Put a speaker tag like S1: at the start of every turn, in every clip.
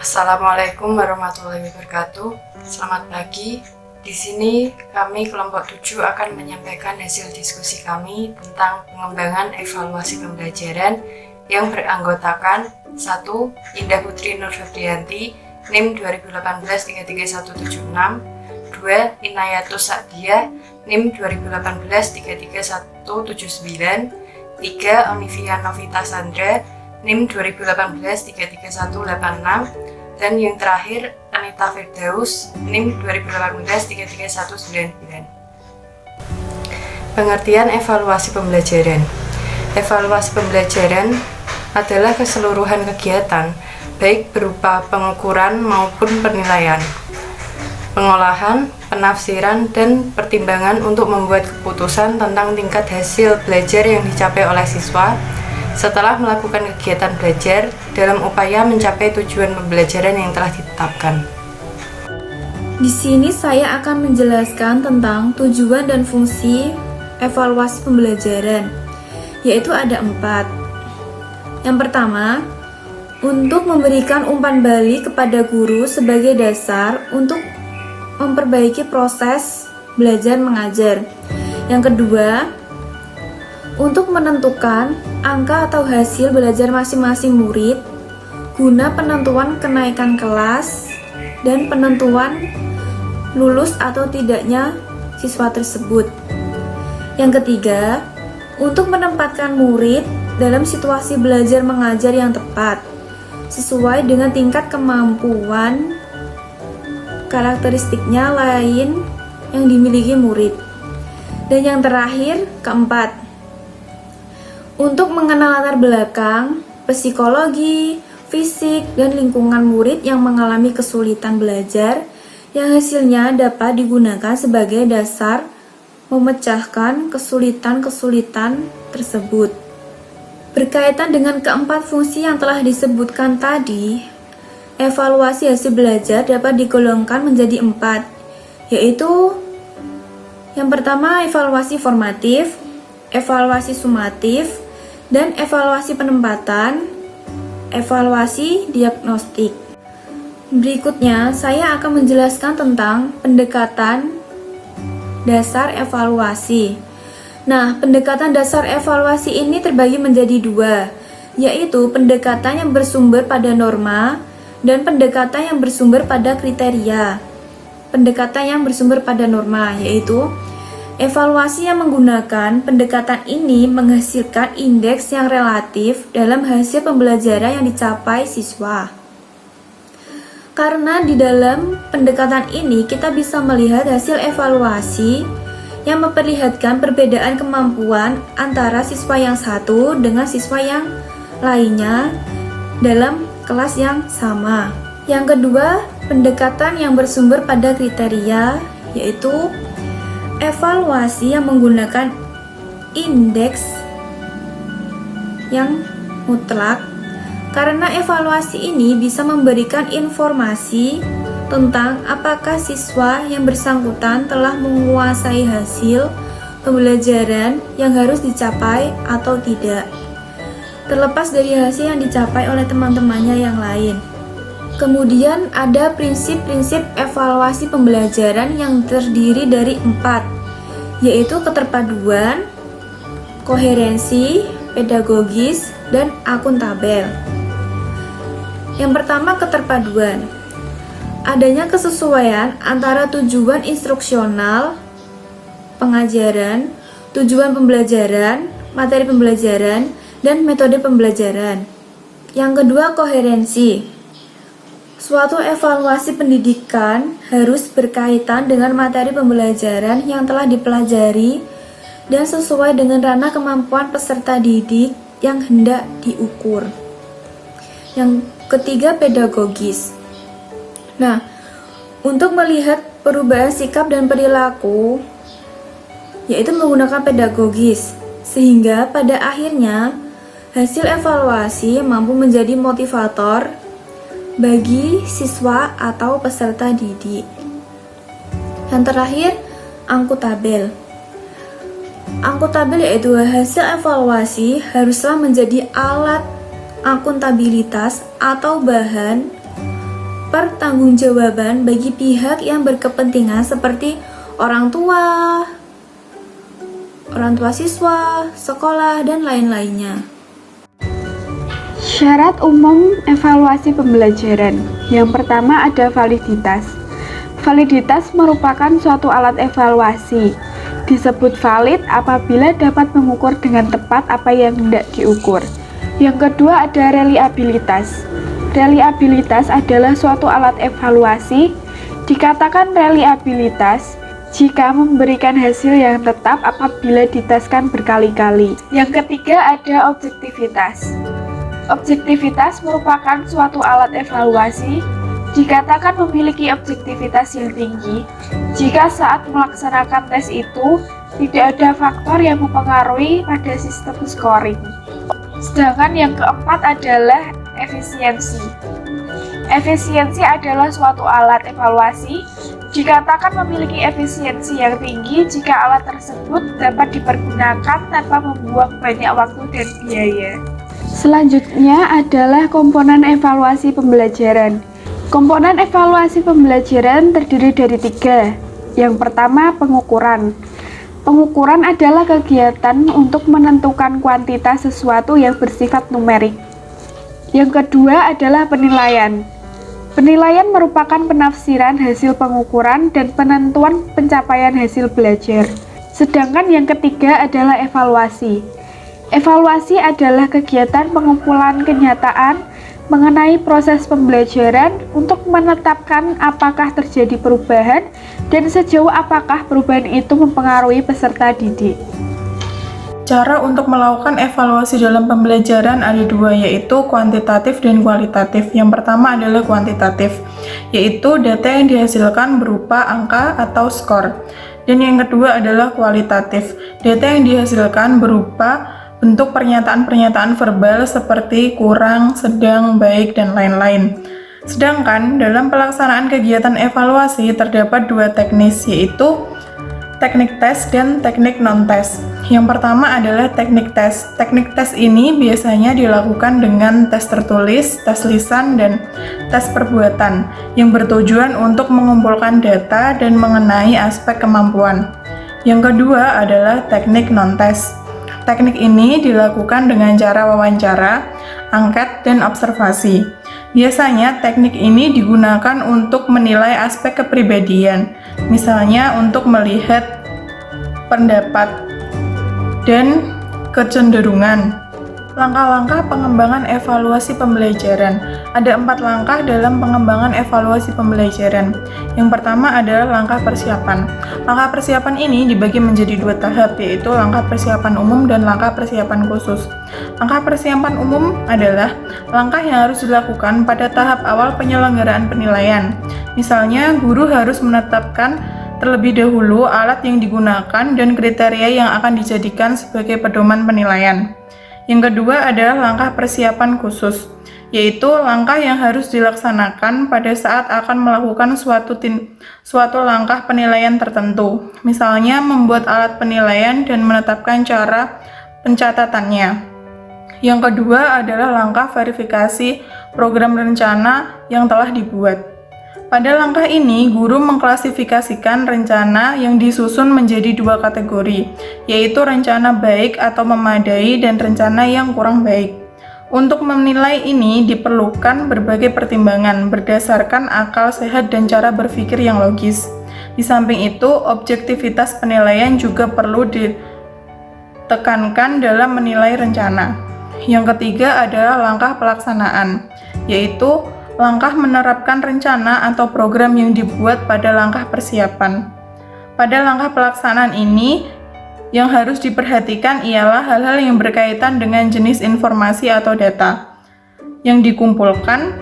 S1: Assalamualaikum warahmatullahi wabarakatuh. Selamat pagi. Di sini kami kelompok 7 akan menyampaikan hasil diskusi kami tentang pengembangan evaluasi pembelajaran yang beranggotakan 1. Indah Putri Nur Febrianti, NIM 2018-33176, 2. Inayatus Sa'diyah, NIM 2018-33179, 3. Olivia Novita Sandra, NIM 2018-33186, dan yang terakhir Anita Firdaus, NIM 2018-33199. Pengertian evaluasi pembelajaran. Evaluasi pembelajaran adalah keseluruhan kegiatan, baik berupa pengukuran maupun penilaian, pengolahan, penafsiran, dan pertimbangan untuk membuat keputusan tentang tingkat hasil belajar yang dicapai oleh siswa setelah melakukan kegiatan belajar dalam upaya mencapai tujuan pembelajaran yang telah ditetapkan.
S2: Di sini saya akan menjelaskan tentang tujuan dan fungsi evaluasi pembelajaran, yaitu ada 4. Yang pertama, untuk memberikan umpan balik kepada guru sebagai dasar untuk memperbaiki proses belajar mengajar. Yang kedua, untuk menentukan angka atau hasil belajar masing-masing murid guna penentuan kenaikan kelas dan penentuan lulus atau tidaknya siswa tersebut. Yang ketiga, untuk menempatkan murid dalam situasi belajar mengajar yang tepat sesuai dengan tingkat kemampuan karakteristiknya lain yang dimiliki murid. Dan yang terakhir, keempat, untuk mengenal latar belakang, psikologi, fisik, dan lingkungan murid yang mengalami kesulitan belajar yang hasilnya dapat digunakan sebagai dasar memecahkan kesulitan-kesulitan tersebut. Berkaitan dengan keempat fungsi yang telah disebutkan tadi, evaluasi hasil belajar dapat digolongkan menjadi 4, yaitu yang pertama evaluasi formatif, evaluasi sumatif, dan evaluasi penempatan, evaluasi diagnostik. Berikutnya, saya akan menjelaskan tentang pendekatan dasar evaluasi. Nah, pendekatan dasar evaluasi ini terbagi menjadi 2, yaitu pendekatan yang bersumber pada norma dan pendekatan yang bersumber pada kriteria. Pendekatan yang bersumber pada norma, yaitu evaluasi yang menggunakan pendekatan ini menghasilkan indeks yang relatif dalam hasil pembelajaran yang dicapai siswa. Karena di dalam pendekatan ini kita bisa melihat hasil evaluasi yang memperlihatkan perbedaan kemampuan antara siswa yang satu dengan siswa yang lainnya dalam kelas yang sama. Yang kedua, pendekatan yang bersumber pada kriteria, yaitu evaluasi yang menggunakan indeks yang mutlak, karena evaluasi ini bisa memberikan informasi tentang apakah siswa yang bersangkutan telah menguasai hasil pembelajaran yang harus dicapai atau tidak, terlepas dari hasil yang dicapai oleh teman-temannya yang lain. Kemudian ada prinsip-prinsip evaluasi pembelajaran yang terdiri dari 4, yaitu keterpaduan, koherensi, pedagogis, dan akuntabel. Yang pertama, keterpaduan. Adanya kesesuaian antara tujuan instruksional pengajaran, tujuan pembelajaran, materi pembelajaran, dan metode pembelajaran. Yang kedua, koherensi. Suatu evaluasi pendidikan harus berkaitan dengan materi pembelajaran yang telah dipelajari dan sesuai dengan ranah kemampuan peserta didik yang hendak diukur. Yang ketiga, pedagogis. Nah, untuk melihat perubahan sikap dan perilaku, yaitu menggunakan pedagogis, sehingga pada akhirnya hasil evaluasi mampu menjadi motivator bagi siswa atau peserta didik. Yang terakhir, akuntabel. Akuntabel yaitu hasil evaluasi haruslah menjadi alat akuntabilitas atau bahan pertanggungjawaban bagi pihak yang berkepentingan seperti orang tua siswa, sekolah, dan lain-lainnya.
S3: Syarat umum evaluasi pembelajaran. Yang pertama ada validitas. Validitas merupakan suatu alat evaluasi. Disebut valid apabila dapat mengukur dengan tepat apa yang hendak diukur. Yang kedua ada reliabilitas. Reliabilitas adalah suatu alat evaluasi. Dikatakan reliabilitas jika memberikan hasil yang tetap apabila diteskan berkali-kali. Yang ketiga ada objektivitas. Objektivitas merupakan suatu alat evaluasi. Dikatakan memiliki objektivitas yang tinggi jika saat melaksanakan tes itu tidak ada faktor yang mempengaruhi pada sistem scoring. Sedangkan yang keempat adalah efisiensi. Efisiensi adalah suatu alat evaluasi. Dikatakan memiliki efisiensi yang tinggi jika alat tersebut dapat dipergunakan tanpa membuang banyak waktu dan biaya. Selanjutnya adalah komponen evaluasi pembelajaran. Komponen evaluasi pembelajaran terdiri dari 3. Yang pertama, pengukuran. Pengukuran adalah kegiatan untuk menentukan kuantitas sesuatu yang bersifat numerik. Yang kedua adalah penilaian. Penilaian merupakan penafsiran hasil pengukuran dan penentuan pencapaian hasil belajar. Sedangkan yang ketiga adalah evaluasi. Evaluasi adalah kegiatan pengumpulan kenyataan mengenai proses pembelajaran untuk menetapkan apakah terjadi perubahan dan sejauh apakah perubahan itu mempengaruhi peserta didik.
S1: Cara untuk melakukan evaluasi dalam pembelajaran ada 2, yaitu kuantitatif dan kualitatif. Yang pertama adalah kuantitatif, yaitu data yang dihasilkan berupa angka atau skor. Dan yang kedua adalah kualitatif, data yang dihasilkan berupa bentuk pernyataan-pernyataan verbal seperti kurang, sedang, baik, dan lain-lain. Sedangkan dalam pelaksanaan kegiatan evaluasi terdapat 2 teknis, yaitu teknik tes dan teknik non-tes. Yang pertama adalah teknik tes. Teknik tes ini biasanya dilakukan dengan tes tertulis, tes lisan, dan tes perbuatan yang bertujuan untuk mengumpulkan data dan mengenai aspek kemampuan. Yang kedua adalah teknik non-tes. Teknik ini dilakukan dengan cara wawancara, angket, dan observasi. Biasanya teknik ini digunakan untuk menilai aspek kepribadian, misalnya untuk melihat pendapat dan kecenderungan. Langkah-langkah pengembangan evaluasi pembelajaran. Ada 4 langkah dalam pengembangan evaluasi pembelajaran. Yang pertama adalah langkah persiapan. Langkah persiapan ini dibagi menjadi 2 tahap, yaitu langkah persiapan umum dan langkah persiapan khusus. Langkah persiapan umum adalah langkah yang harus dilakukan pada tahap awal penyelenggaraan penilaian. Misalnya, guru harus menetapkan terlebih dahulu alat yang digunakan dan kriteria yang akan dijadikan sebagai pedoman penilaian. Yang kedua adalah langkah persiapan khusus, yaitu langkah yang harus dilaksanakan pada saat akan melakukan suatu langkah penilaian tertentu, misalnya membuat alat penilaian dan menetapkan cara pencatatannya. Yang kedua adalah langkah verifikasi program rencana yang telah dibuat. Pada langkah ini, guru mengklasifikasikan rencana yang disusun menjadi 2 kategori, yaitu rencana baik atau memadai dan rencana yang kurang baik. Untuk menilai ini diperlukan berbagai pertimbangan berdasarkan akal sehat dan cara berpikir yang logis. Di samping itu, objektivitas penilaian juga perlu ditekankan dalam menilai rencana. Yang ketiga adalah langkah pelaksanaan, yaitu langkah menerapkan rencana atau program yang dibuat pada langkah persiapan. Pada langkah pelaksanaan ini, yang harus diperhatikan ialah hal-hal yang berkaitan dengan jenis informasi atau data yang dikumpulkan,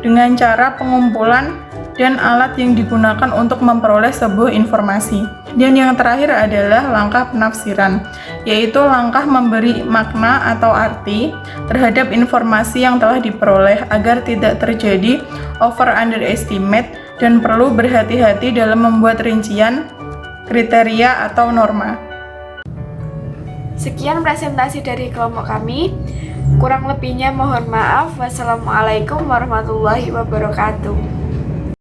S1: dengan cara pengumpulan, dan alat yang digunakan untuk memperoleh sebuah informasi. Dan yang terakhir adalah langkah penafsiran, yaitu langkah memberi makna atau arti terhadap informasi yang telah diperoleh agar tidak terjadi over-underestimate dan perlu berhati-hati dalam membuat rincian, kriteria, atau norma.
S2: Sekian presentasi dari kelompok kami. Kurang lebihnya mohon maaf. Wassalamualaikum warahmatullahi wabarakatuh.